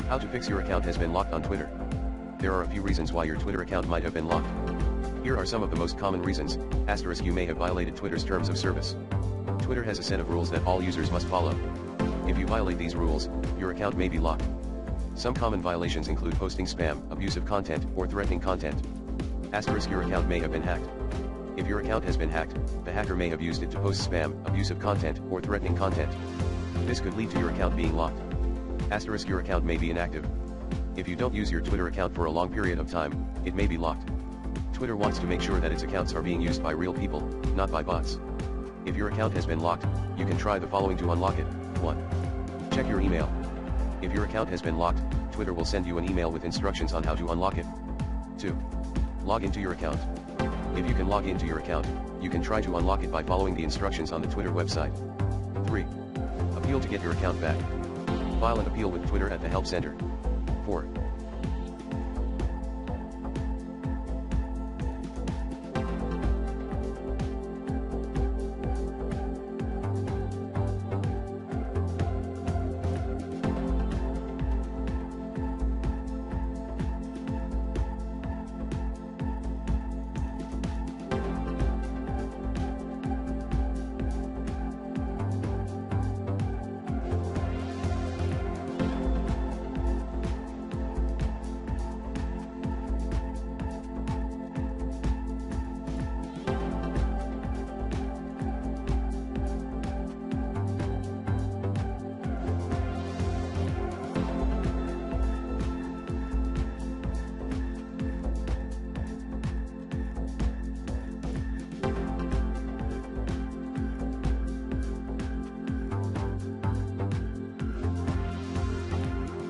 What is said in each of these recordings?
How to fix your account has been locked on Twitter. There are a few reasons why your Twitter account might have been locked. Here are some of the most common reasons. * You may have violated Twitter's terms of service. Twitter has a set of rules that all users must follow. If you violate these rules, your account may be locked. Some common violations include posting spam, abusive content, or threatening content. * Your account may have been hacked. If your account has been hacked, the hacker may have used it to post spam, abusive content, or threatening content. This could lead to your account being locked. * Your account may be inactive. If you don't use your Twitter account for a long period of time, it may be locked. Twitter wants to make sure that its accounts are being used by real people, not by bots. If your account has been locked, you can try the following to unlock it. 1. Check your email. If your account has been locked, Twitter will send you an email with instructions on how to unlock it. 2. Log into your account. If you can log into your account, you can try to unlock it by following the instructions on the Twitter website. 3. Appeal to get your account back. File an appeal with Twitter at the Help Center. 4.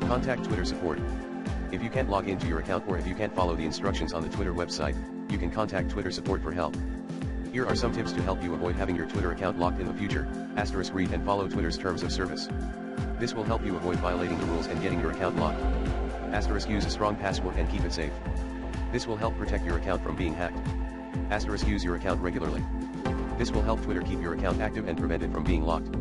Contact Twitter support. If you can't log into your account or if you can't follow the instructions on the Twitter website, you can contact Twitter support for help. Here are some tips to help you avoid having your Twitter account locked in the future. * Read and follow Twitter's terms of service. This will help you avoid violating the rules and getting your account locked. * Use a strong password and keep it safe. This will help protect your account from being hacked. * Use your account regularly. This will help Twitter keep your account active and prevent it from being locked.